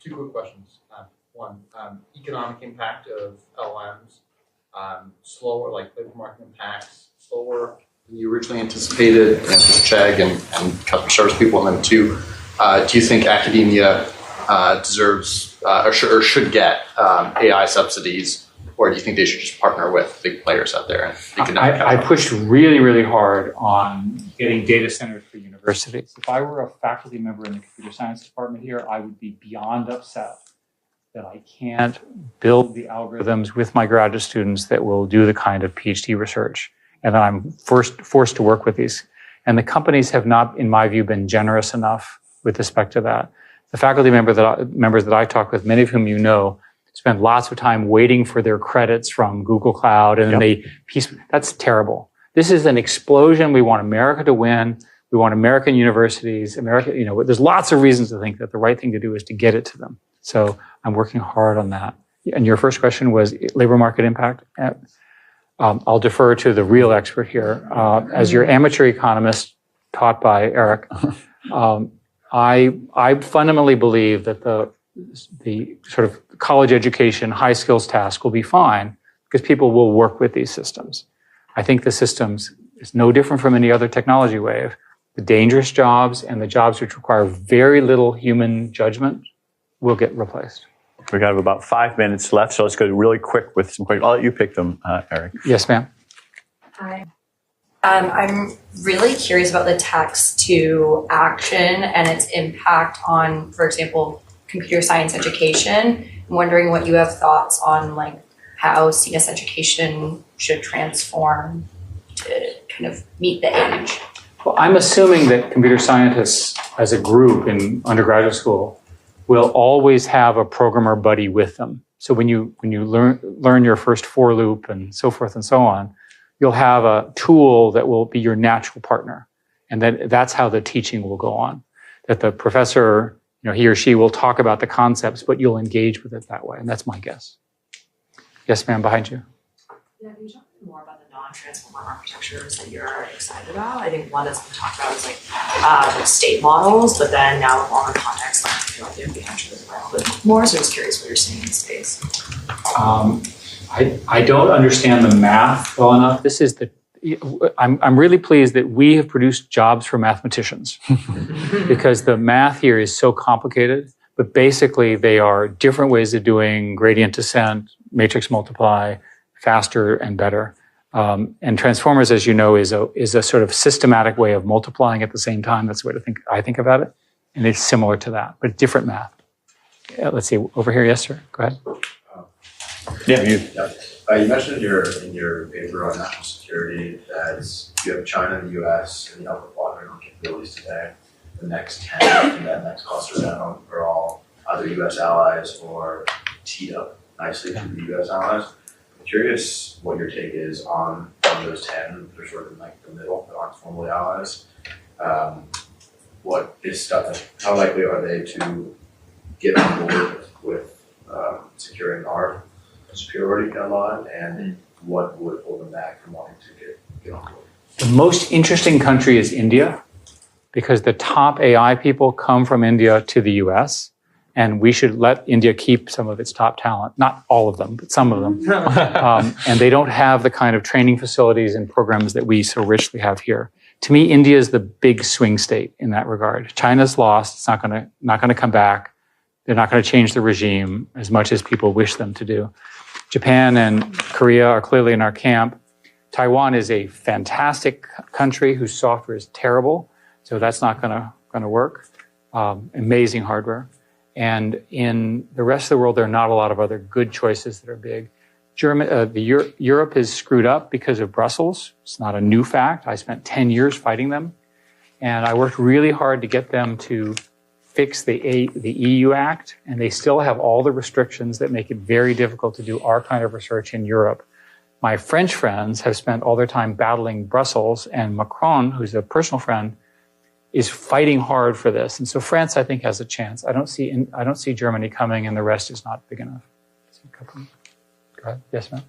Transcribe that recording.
Two quick questions. One, economic impact of LLMs, slower, like labor market impacts, slower than you originally anticipated, and just Chegg and customer service people. And then two, do you think academia deserves or should get AI subsidies, or do you think they should just partner with big players out there? And I pushed really, really hard on getting data centers for universities. If I were a faculty member in the computer science department here, I would be beyond upset that I can't build the algorithms with my graduate students that will do the kind of PhD research. And then I'm forced to work with these. And the companies have not, in my view, been generous enough with respect to that. The faculty members that I talk with, many of whom you know, spend lots of time waiting for their credits from Google Cloud, and then that's terrible. This is an explosion. We want America to win. We want American universities, there's lots of reasons to think that the right thing to do is to get it to them. So I'm working hard on that. And your first question was labor market impact. I'll defer to the real expert here. As your amateur economist taught by Eric, I fundamentally believe that the sort of college education, high skills task will be fine because people will work with these systems. I think the systems is no different from any other technology wave. The dangerous jobs and the jobs which require very little human judgment will get replaced. We got about 5 minutes left, so let's go really quick with some questions. I'll let you pick them, Eric. Yes, ma'am. Hi. I'm really curious about the text to action and its impact on, for example, computer science education. I'm wondering what you have thoughts on, like, how CS education should transform to kind of meet the age. Well, I'm assuming that computer scientists as a group in undergraduate school will always have a programmer buddy with them. So when you learn your first for loop and so forth and so on, you'll have a tool that will be your natural partner. And that's how the teaching will go on. That the professor, he or she will talk about the concepts, but you'll engage with it that way. And that's my guess. Yes, ma'am, behind you. Yeah, can you talk more about the non-transformer architectures that you're excited about? I think one that's been talked about is like state models, but then now with longer context, I feel like they'd be actually a little bit more. So I was curious what you're seeing in the space. I don't understand the math well enough. I'm really pleased that we have produced jobs for mathematicians because the math here is so complicated, but basically they are different ways of doing gradient descent, matrix multiply, faster and better. And transformers, as you know, is a sort of systematic way of multiplying at the same time. That's the way I think about it. And it's similar to that, but different math. Let's see, over here, yes, sir, go ahead. You mentioned in your paper on national security that you have China and the US and the upper quadrant on capabilities today. The next 10 and that next cluster down are all either US allies or teed up nicely to the US allies. I'm curious what your take is on those 10. They're sort of in like the middle, that aren't formally allies. What is stuff? How likely are they to get on board with securing our superiority ally, and what would hold them back from wanting to get on board? The most interesting country is India, because the top AI people come from India to the US, and we should let India keep some of its top talent. Not all of them, but some of them. And they don't have the kind of training facilities and programs that we so richly have here. To me, India is the big swing state in that regard. China's lost. It's not going to come back. They're not going to change the regime as much as people wish them to do. Japan and Korea are clearly in our camp. Taiwan is a fantastic country whose software is terrible, so that's not going to work. Amazing hardware. And in the rest of the world, there are not a lot of other good choices that are big. Europe is screwed up because of Brussels. It's not a new fact. I spent 10 years fighting them, and I worked really hard to get them to fix the EU Act, and they still have all the restrictions that make it very difficult to do our kind of research in Europe. My French friends have spent all their time battling Brussels, and Macron, who's a personal friend, is fighting hard for this. And so France, I think, has a chance. I don't see Germany coming, and the rest is not big enough. Go ahead. Yes, ma'am.